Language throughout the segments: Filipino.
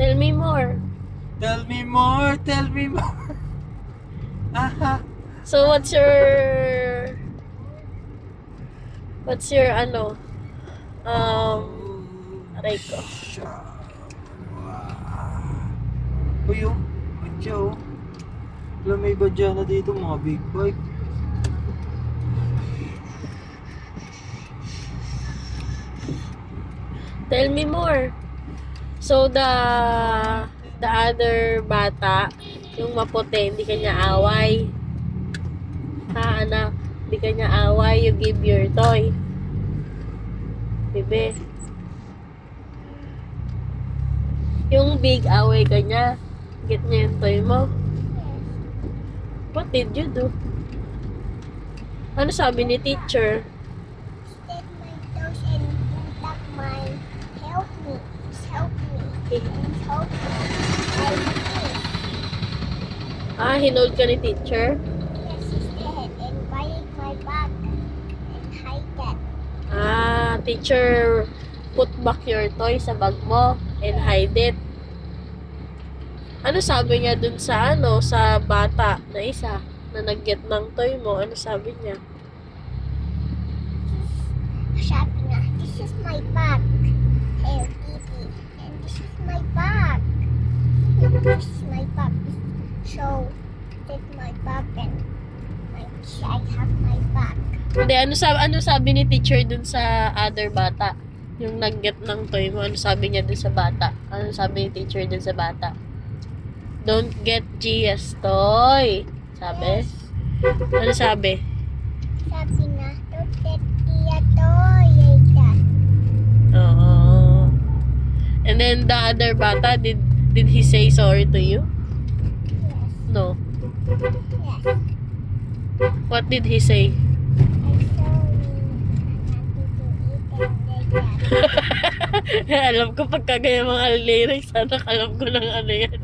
Tell me more. Tell me more, tell me more. Aha. So, what's your ano? Aray ko. Uy, yung badya, oh. Alam, may badya na dito, mga big bike. Tell me more. So, the other bata, yung maputi, hindi kanya away. Ha, anak? Hindi kanya away, you give your toy. Bebe. Yung big away kanya, get niya yung toy mo. What did you do? Ano sabi ni teacher? Stick my toes and tap my help me. Help me. Help me. Hinold ka ni teacher? Yes, instead, and buying my bag and hide that. Teacher put back your toy sa bag mo and hide it. Ano sabi niya dun sa sa bata na isa na nag-get ng toy mo? Ano sabi niya? Sabi nga, this is my bag. Hey, Titi. And this is my bag. And this is my bag. So, take my bag and I have my bag. Hindi, ano sabi ni teacher dun sa other bata? Yung nag-get ng toy mo, ano sabi niya dun sa bata? Ano sabi ni teacher dun sa bata? Don't get Gia's toy. Sabi? Yes. Ano sabi? Sabi nga, don't get Tia toy like that. Oo. And then the other bata, did he say sorry to you? Yes. No. Yes. What did he say? I'm sorry. I'm happy to eat and like that. Alam ko pagka ganyan mga lyrics, alam ko ng ano yan.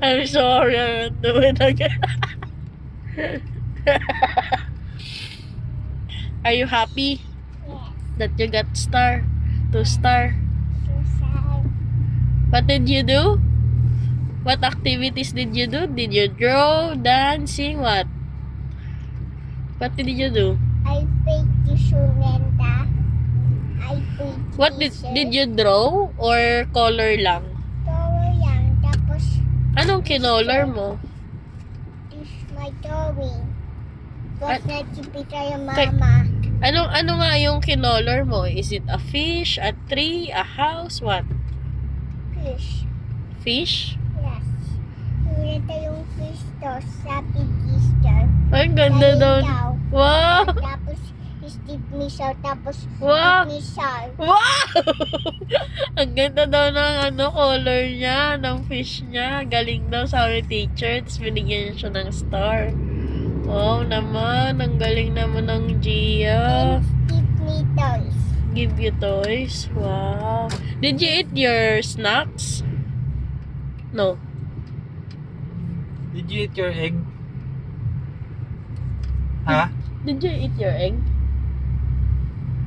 I'm sorry, I'm not doing it again. Are you happy Yes. that you got 2 star? So sad. What did you do? What activities did you do? Did you draw, dancing, what? What did you do? I paid the Sunenta. I paid What did you draw or color lang? Tawa yan. Tapos, Anong kinolor mo? this my drawing. At- Tapos nagkipita yung Tek- mama. Ano nga yung kinolor mo? Is it a fish, a tree, a house, what? Fish. Fish? Yes. Ito yung fish to sa Easter. Ay, ang ganda daw. Wow! Tapos, Steve Misaw. Tapos, Wow! Steve Misaw. Wow! Ang ganda daw ng color niya, ng fish niya. Galing daw sabi ni teacher. Tapos binigyan niya siya ng star. Wow naman, ang galing naman ng Gia. And Steve Misaws. Give you toys. Wow. Did you eat your snacks? No. Did you eat your egg? Ha? Did you eat your egg?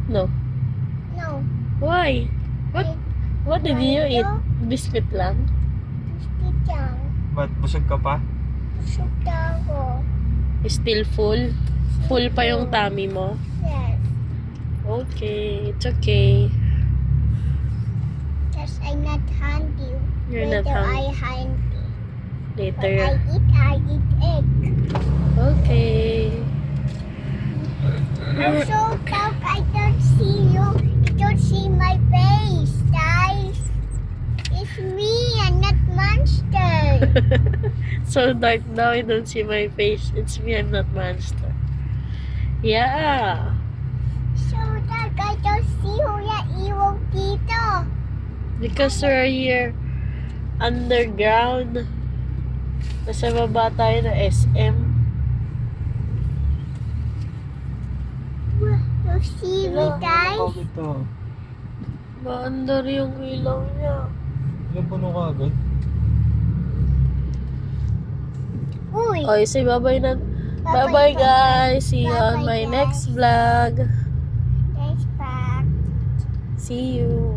No. No. Why? What did you eat? Biscuit lang? Steve Chang. Ba't busog ka pa? Busog na ako. Still full? Full pa yung tummy mo? Yes. Okay, it's okay. Because I'm not hungry. You're not Later hungry. I hungry. But Later. I eat egg. Okay. I'm so dark, I don't see you. I don't see my face, guys. It's me, I'm not monster. So dark now, I don't see my face. It's me, I'm not monster. Yeah. So dark, I don't see who yung iwag dito. Because we're here underground. Nasa baba tayo na SM. You see me, guys? Ito. Maandar yung ilaw niya. Ilan puno ka agad? Uy! Okay, say bye-bye na. Bye-bye guys. See you on my Bye-bye, next vlog. Guys, back. See you.